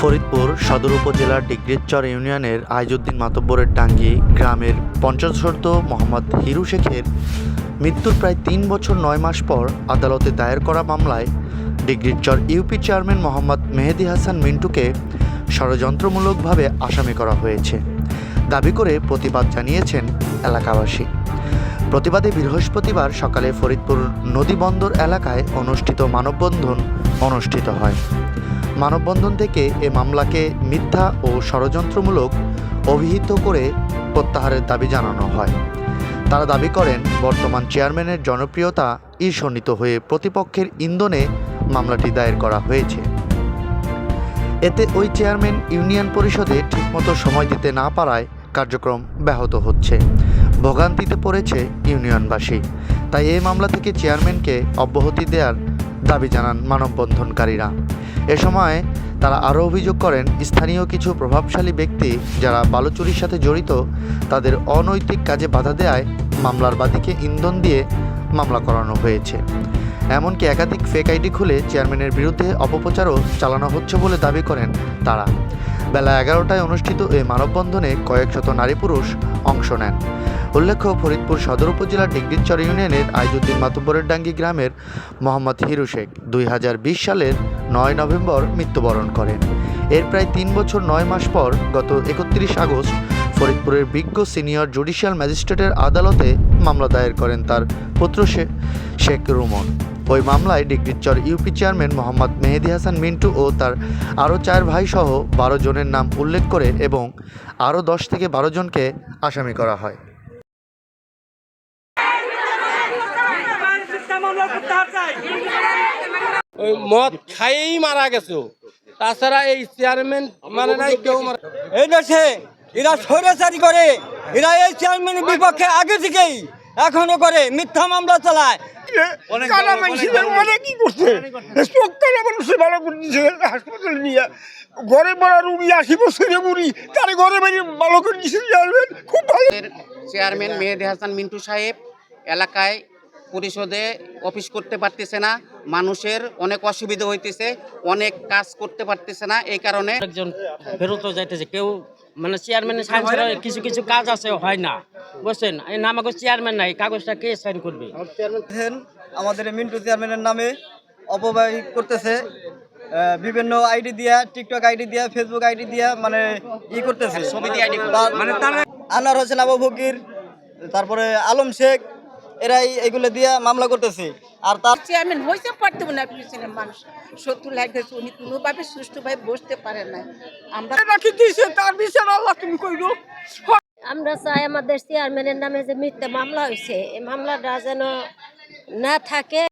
ফরিদপুর সদর উপজেলার ডিগ্রিচর ইউনিয়নের আইজউদ্দিন মাতব্বরের ডাঙ্গি গ্রামের পঞ্চাশোর্ধ মোহাম্মদ হিরু শেখের মৃত্যুর প্রায় ৩ বছর ৯ মাস পর আদালতে দায়ের করা মামলায় ডিগ্রিচর ইউপি চেয়ারম্যান মোহাম্মদ মেহেদী হাসান মিন্টুকে ষড়যন্ত্রমূলকভাবে আসামি করা হয়েছে দাবি করে প্রতিবাদ জানিয়েছেন এলাকাবাসী। প্রতিবাদে বৃহস্পতিবার সকালে ফরিদপুর নদীবন্দর এলাকায় অনুষ্ঠিত মানববন্ধন অনুষ্ঠিত হয়। মানববন্ধন থেকে এ মামলাকে মিথ্যা ও ষড়যন্ত্রমূলক অভিহিত করে প্রত্যাহারের দাবি জানানো হয়। তারা দাবি করেন, বর্তমান চেয়ারম্যানের জনপ্রিয়তা ঈর্ষণিত হয়ে প্রতিপক্ষের ইন্ধনে মামলাটি দায়ের করা হয়েছে। এতে ওই চেয়ারম্যান ইউনিয়ন পরিষদে ঠিকমতো সময় দিতে না পারায় কার্যক্রম ব্যাহত হচ্ছে, ভোগান্তিতে পড়েছে ইউনিয়নবাসী। তাই এই মামলা থেকে চেয়ারম্যানকে অব্যাহতি দেওয়ার দাবি জানান মানববন্ধনকারীরা। এ সময় তারা আরও অভিযোগ করেন, স্থানীয় কিছু প্রভাবশালী ব্যক্তি যারা বালু চুরির সাথে জড়িত তাদের অনৈতিক কাজে বাধা দেওয়ায় মামলার বাদীকে ইন্ধন দিয়ে মামলা করানো হয়েছে। এমনকি একাধিক ফেক আইডি খুলে চেয়ারম্যানের বিরুদ্ধে অপপ্রচারও চালানো হচ্ছে বলে দাবি করেন তারা। বেলা 11টায় অনুষ্ঠিত এই মানববন্ধনে কয়েক শত নারী পুরুষ অংশ নেন। উল্লেখ্য, ফরিদপুর সদর উপজেলার ডিগ্রিচর ইউনিয়নের আইজউদ্দিন মাতব্বরের ডাঙ্গি গ্রামের মোহাম্মদ হিরু শেখ 2020 সালের 9 নভেম্বর মৃত্যুবরণ করেন। এর প্রায় 3 বছর 9 মাস পর গত 31 আগস্ট ফরিদপুরের বিজ্ঞ সিনিয়র জুডিশিয়াল ম্যাজিস্ট্রেটের আদালতে মামলা দায়ের করেন তার পুত্র শেখ রুমন। ওই মামলায় ডিগ্রিচর ইউপি চেয়ারম্যান মোহাম্মদ মেহেদী হাসান মিন্টু ও তার আরও 4 ভাইসহ 12 জনের নাম উল্লেখ করে এবং আরও 10 থেকে 12 জনকে আসামি করা হয়। মদ খাইয়েই মারা গেছে, তাছাড়া এই চেয়ারম্যান মানে নাই কেউ এই দেশে এরা স্বৈরাচারী করে, এরা এই চেয়ারম্যানের বিপক্ষে আগে থেকেই এখনো করে মিথ্যা মামলা চালায়। হাসপাতালে নিয়ে ঘরে বড় রুগী 80 বছরের বুড়ি তার ঘরে ভালো করে খুব ভালো। চেয়ারম্যান মেহেদী হাসান মিন্টু সাহেব এলাকায় পরিষদে অফিস করতে পারতেছে না, মানুষের অনেক অসুবিধা হইতেছে, অনেক কাজ করতে পারতেছে না। এই কারণে একজন ফেরত যাইতেছে, কেউ মানে চেয়ারম্যানের সাইন ছাড়া কিছু কিছু কাজ আছে হয় না, বুঝছেন? এই নামাগো চেয়ারম্যান নাই, কাগজটা কে সাইন করবে? আমাদের মিন্টু চেয়ারম্যানের নামে অপব্যয় করতেছে, বিভিন্ন আইডি দিয়া, টিকটক আইডি দিয়া, ফেসবুক আইডি দিয়া মানে করতেছে, মানে আনোয়ার হোসেন আবু ফকির, তারপরে আলম শেখ, এরাই এগুলো দিয়া মামলা করতেছে। আর তার চেয়ারম্যান হয়েছে পারতে না, পিছনে মানুষ শত্রু লাগতেছে, উনি কোনোভাবে সুষ্ঠুভাবে বসতে পারে না। আমরা তার বিচার আল্লাহ তুমি কইলো। আমরা চাই আমাদের চেয়ারম্যানের নামে যে মিথ্যা মামলা হয়েছে, এই মামলাটা যেন না থাকে।